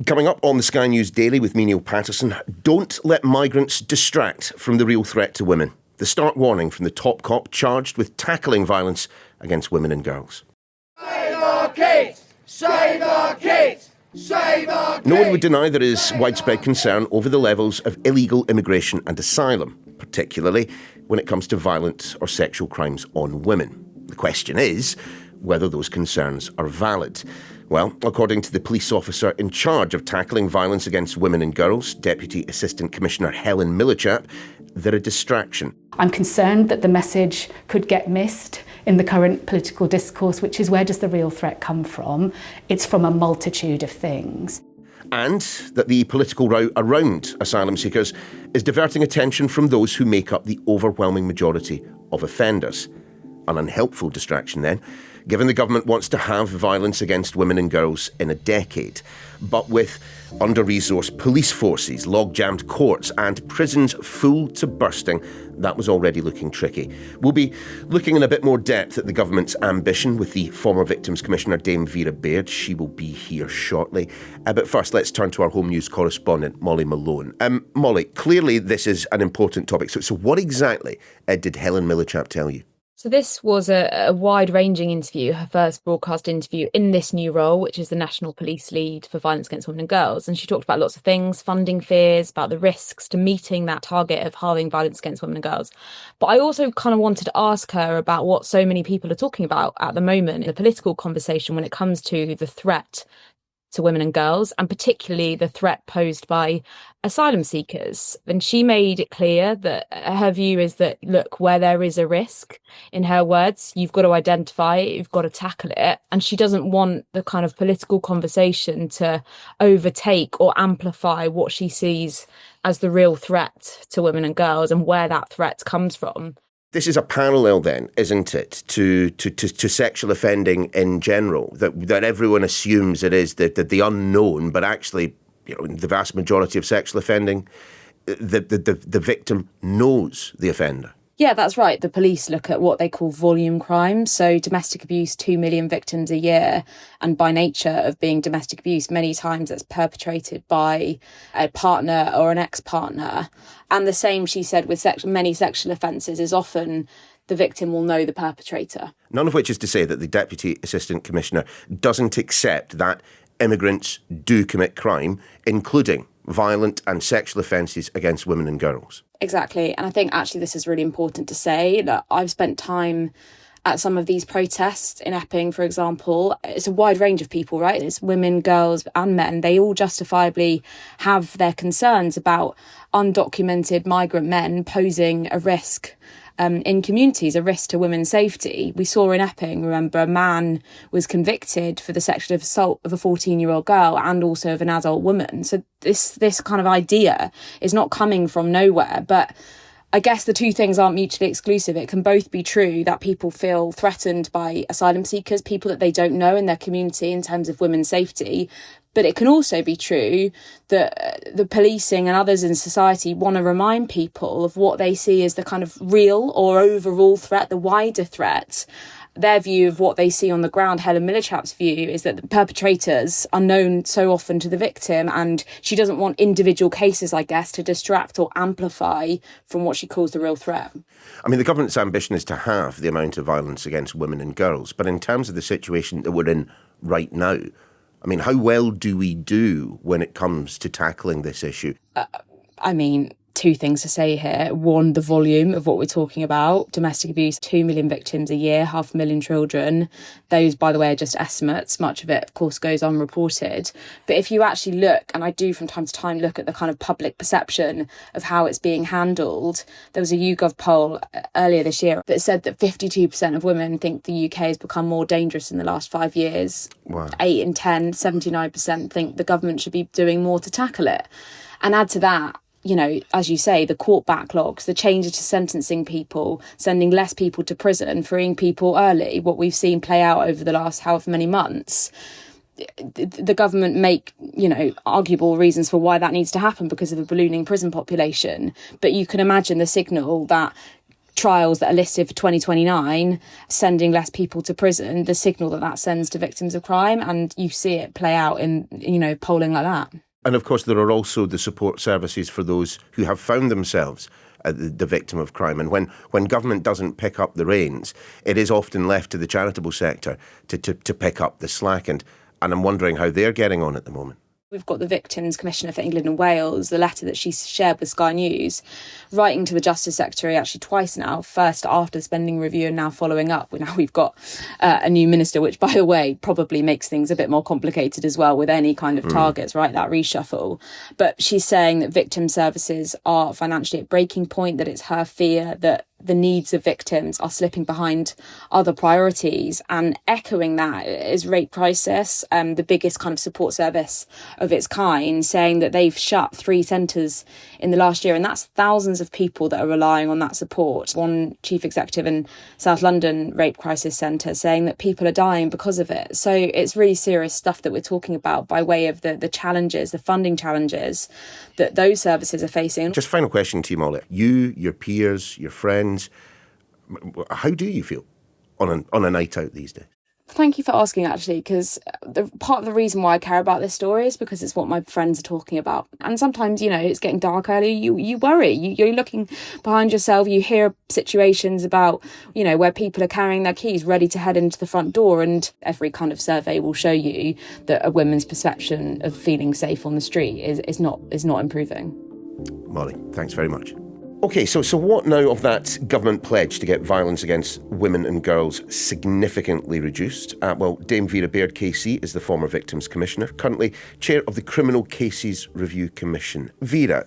Coming up on the Sky News Daily with me, Neil Patterson, don't let migrants distract from the real threat to women. The stark warning from the top cop charged with tackling violence against women and girls. Save our kids! Save our kids! Save our kids! No one would deny there is widespread concern over the levels of illegal immigration and asylum, particularly when it comes to violent or sexual crimes on women. The question is whether those concerns are valid. Well, according to the police officer in charge of tackling violence against women and girls, Deputy Assistant Commissioner Helen Millichap, they're a distraction. I'm concerned that the message could get missed in the current political discourse, which is, where does the real threat come from? It's from a multitude of things. And that the political row around asylum seekers is diverting attention from those who make up the overwhelming majority of offenders. An unhelpful distraction then, given the government wants to have violence against women and girls in a decade. But with under-resourced police forces, log-jammed courts and prisons full to bursting, that was already looking tricky. We'll be looking in a bit more depth at the government's ambition with the former Victims Commissioner, Dame Vera Baird. She will be here shortly. But first, let's turn to our home news correspondent, Mollie Malone. Mollie, clearly this is an important topic. So what exactly did Helen Millichap tell you? So this was a wide-ranging interview, her first broadcast interview in this new role, which is the National Police Lead for Violence Against Women and Girls. And she talked about lots of things, funding fears, about the risks to meeting that target of halving violence against women and girls. But I also kind of wanted to ask her about what so many people are talking about at the moment in the political conversation when it comes to the threat to women and girls, and particularly the threat posed by asylum seekers. And she made it clear that her view is that, look, where there is a risk, in her words, you've got to identify it, you've got to tackle it. And she doesn't want the kind of political conversation to overtake or amplify what she sees as the real threat to women and girls and where that threat comes from. This is a parallel then, isn't it, to sexual offending in general, that everyone assumes it is the unknown, but actually, you know, in the vast majority of sexual offending, the victim knows the offender. Yeah, that's right. The police look at what they call volume crimes. So domestic abuse, 2 million victims a year. And by nature of being domestic abuse, many times it's perpetrated by a partner or an ex-partner. And the same, she said, with many sexual offences is often the victim will know the perpetrator. None of which is to say that the Deputy Assistant Commissioner doesn't accept that immigrants do commit crime, including violent and sexual offences against women and girls. Exactly. And I think actually this is really important to say, that I've spent time at some of these protests in Epping, for example. It's a wide range of people, right? It's women, girls and men. They all justifiably have their concerns about undocumented migrant men posing a risk in communities, a risk to women's safety. We saw in Epping, remember, a man was convicted for the sexual assault of a 14-year-old girl and also of an adult woman. So this kind of idea is not coming from nowhere. But I guess the two things aren't mutually exclusive. It can both be true that people feel threatened by asylum seekers, people that they don't know in their community in terms of women's safety. But it can also be true that the policing and others in society want to remind people of what they see as the kind of real or overall threat, the wider threat. Their view of what they see on the ground, Helen Millichap's view, is that the perpetrators are known so often to the victim, and she doesn't want individual cases, I guess, to distract or amplify from what she calls the real threat. I mean, the government's ambition is to halve the amount of violence against women and girls, but in terms of the situation that we're in right now, I mean, how well do we do when it comes to tackling this issue? Two things to say here. One, the volume of what we're talking about. Domestic abuse, 2 million victims a year, 500,000 children. Those, by the way, are just estimates. Much of it, of course, goes unreported. But if you actually look, and I do from time to time look at the kind of public perception of how it's being handled, there was a YouGov poll earlier this year that said that 52% of women think the UK has become more dangerous in the last 5 years. Wow. 8 in 10, 79% think the government should be doing more to tackle it. And add to that, you know, as you say, the court backlogs, the changes to sentencing people, sending less people to prison, freeing people early, what we've seen play out over the last however many months. The government make, you know, arguable reasons for why that needs to happen because of a ballooning prison population. But you can imagine the signal that trials that are listed for 2029, sending less people to prison, the signal that sends to victims of crime. And you see it play out in, polling like that. And of course, there are also the support services for those who have found themselves the victim of crime. And when government doesn't pick up the reins, it is often left to the charitable sector to pick up the slack. And I'm wondering how they're getting on at the moment. We've got the Victims Commissioner for England and Wales, the letter that she shared with Sky News, writing to the Justice Secretary actually twice now, first after the spending review and now following up. Now we've got a new minister, which, by the way, probably makes things a bit more complicated as well with any kind of targets, right, that reshuffle. But she's saying that victim services are financially at breaking point, that it's her fear that the needs of victims are slipping behind other priorities. And echoing that is Rape Crisis, the biggest kind of support service of its kind, saying that they've shut 3 centres in the last year. And that's thousands of people that are relying on that support. One chief executive in South London Rape Crisis Centre saying that people are dying because of it. So it's really serious stuff that we're talking about by way of the challenges, the funding challenges that those services are facing. Just final question to you, Mollie. You, your peers, your friends, how do you feel on a night out these days? Thank you for asking, actually, because part of the reason why I care about this story is because it's what my friends are talking about. And sometimes, it's getting dark early. You worry. You're looking behind yourself. You hear situations about, where people are carrying their keys ready to head into the front door. And every kind of survey will show you that a woman's perception of feeling safe on the street is not improving. Mollie, thanks very much. OK, so what now of that government pledge to get violence against women and girls significantly reduced? Dame Vera Baird KC is the former Victims Commissioner, currently chair of the Criminal Cases Review Commission. Vera,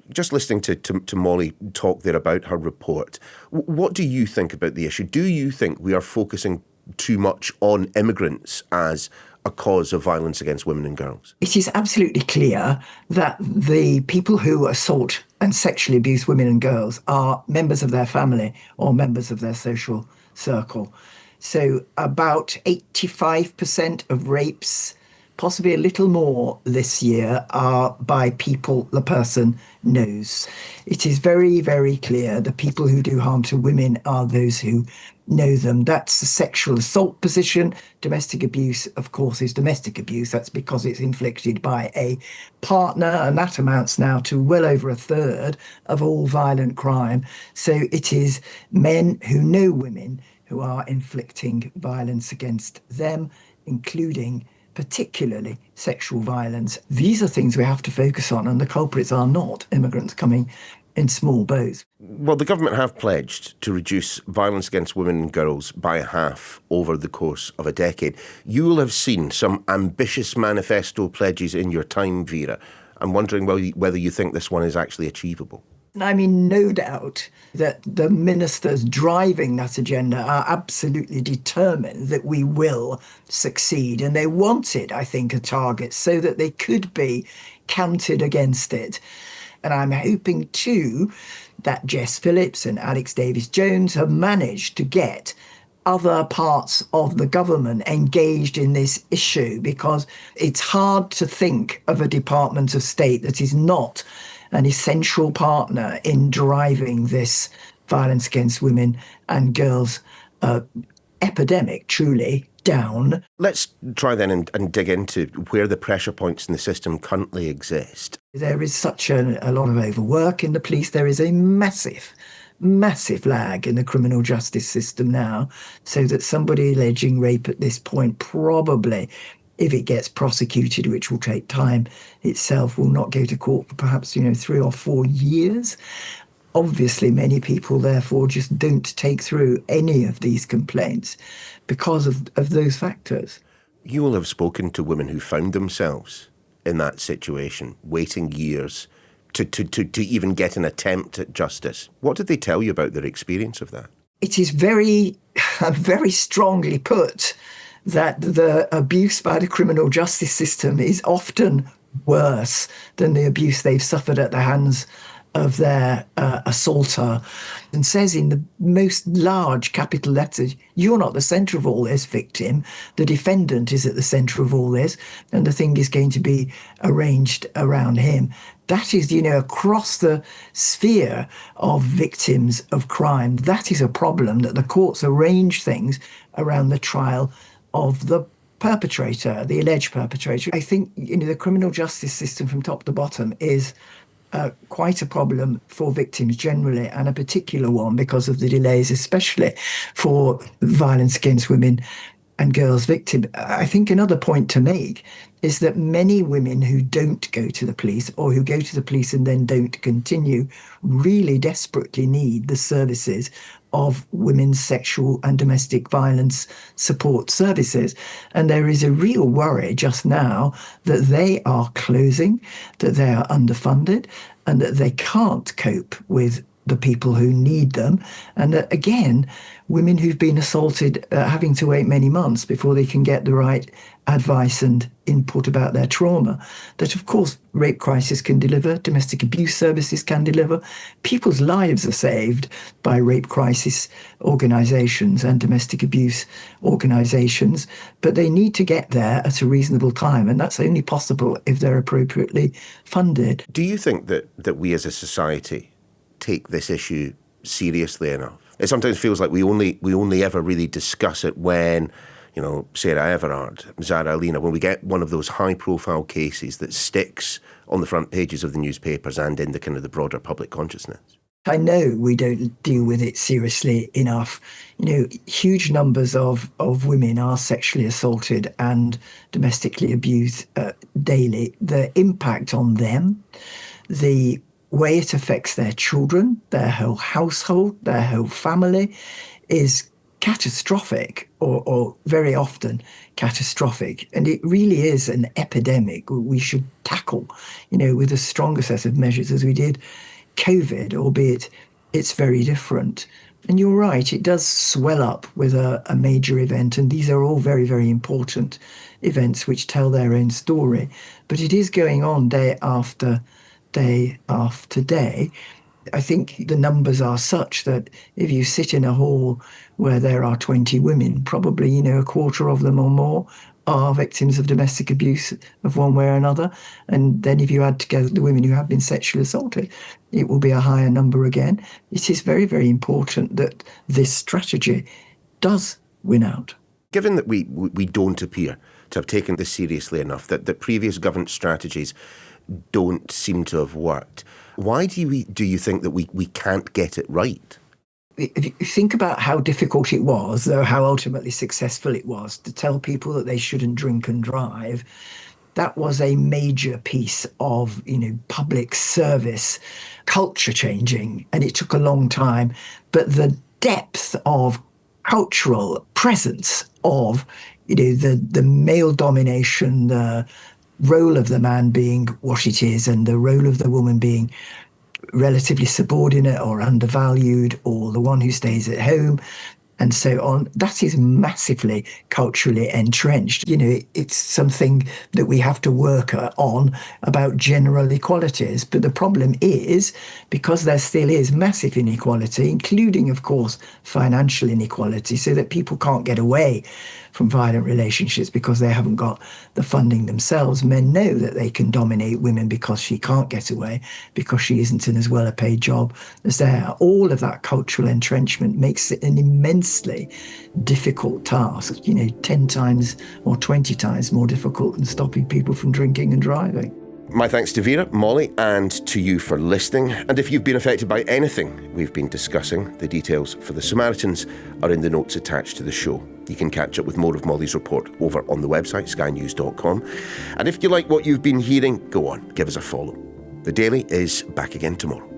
just listening to Mollie talk there about her report, what do you think about the issue? Do you think we are focusing too much on immigrants as a cause of violence against women and girls? It is absolutely clear that the people who assault and sexually abuse women and girls are members of their family or members of their social circle. So about 85% of rapes, possibly a little more this year, are by people the person knows. It is very, very clear the people who do harm to women are those who know them. That's the sexual assault position. Domestic abuse, of course, is domestic abuse. That's because it's inflicted by a partner, and that amounts now to well over a third of all violent crime. So it is men who know women who are inflicting violence against them, including particularly sexual violence. These are things we have to focus on, and the culprits are not immigrants coming in small boats. Well, the government have pledged to reduce violence against women and girls by half over the course of a decade. You will have seen some ambitious manifesto pledges in your time, Vera. I'm wondering whether you think this one is actually achievable. I mean, no doubt that the ministers driving that agenda are absolutely determined that we will succeed. And they wanted, I think, a target so that they could be counted against it. And I'm hoping, too, that Jess Phillips and Alex Davies-Jones have managed to get other parts of the government engaged in this issue, because it's hard to think of a Department of State that is not an essential partner in driving this violence against women and girls epidemic, truly, down. Let's try then and dig into where the pressure points in the system currently exist. There is such a lot of overwork in the police. There is a massive lag in the criminal justice system now, so that somebody alleging rape at this point probably, if it gets prosecuted, which will take time itself, will not go to court for perhaps 3 or 4 years. Obviously, many people, therefore, just don't take through any of these complaints because of those factors. You will have spoken to women who found themselves in that situation, waiting years to even get an attempt at justice. What did they tell you about their experience of that? It is very, very strongly put that the abuse by the criminal justice system is often worse than the abuse they've suffered at the hands of their assaulter and says in the most large capital letters, you're not the centre of all this, victim. The defendant is at the centre of all this, and the thing is going to be arranged around him. That is, across the sphere of victims of crime, that is a problem, that the courts arrange things around the trial of the perpetrator, the alleged perpetrator. I think, the criminal justice system from top to bottom is quite a problem for victims generally, and a particular one because of the delays, especially for violence against women and girls victims. I think another point to make is that many women who don't go to the police, or who go to the police and then don't continue, really desperately need the services of women's sexual and domestic violence support services. And there is a real worry just now that they are closing, that they are underfunded, and that they can't cope with the people who need them. And that, again, women who've been assaulted having to wait many months before they can get the right advice and input about their trauma. That, of course, rape crisis can deliver, domestic abuse services can deliver. People's lives are saved by rape crisis organisations and domestic abuse organisations, but they need to get there at a reasonable time, and that's only possible if they're appropriately funded. Do you think that we as a society take this issue seriously enough? It sometimes feels like we only ever really discuss it when, Sarah Everard, Zara Alina, when we get one of those high-profile cases that sticks on the front pages of the newspapers and in the kind of the broader public consciousness. I know we don't deal with it seriously enough. Huge numbers of women are sexually assaulted and domestically abused daily. The impact on them, the way it affects their children, their whole household, their whole family, is catastrophic, or very often catastrophic. And it really is an epidemic we should tackle, with a stronger set of measures as we did COVID, albeit it's very different. And you're right, it does swell up with a major event. And these are all very, very important events which tell their own story. But it is going on day after day after day. I think the numbers are such that if you sit in a hall where there are 20 women, probably, a quarter of them or more are victims of domestic abuse of one way or another. And then if you add together the women who have been sexually assaulted, it will be a higher number again. It is very, very important that this strategy does win out. Given that we don't appear to have taken this seriously enough, that previous government strategies don't seem to have worked, why do you think that we can't get it right? If you think about how difficult it was, though how ultimately successful it was, to tell people that they shouldn't drink and drive, that was a major piece of, public service culture changing, and it took a long time. But the depth of cultural presence of, the male domination, the role of the man being what it is, and the role of the woman being relatively subordinate or undervalued, or the one who stays at home, and so on, that is massively culturally entrenched. It's something that we have to work on about general equalities. But the problem is, because there still is massive inequality, including, of course, financial inequality, so that people can't get away from violent relationships because they haven't got the funding themselves. Men know that they can dominate women because she can't get away, because she isn't in as well a paid job as they are. All of that cultural entrenchment makes it an immensely difficult task, 10 times or 20 times more difficult than stopping people from drinking and driving. My thanks to Vera, Mollie, and to you for listening. And if you've been affected by anything we've been discussing, the details for the Samaritans are in the notes attached to the show. You can catch up with more of Mollie's report over on the website, skynews.com. And if you like what you've been hearing, go on, give us a follow. The Daily is back again tomorrow.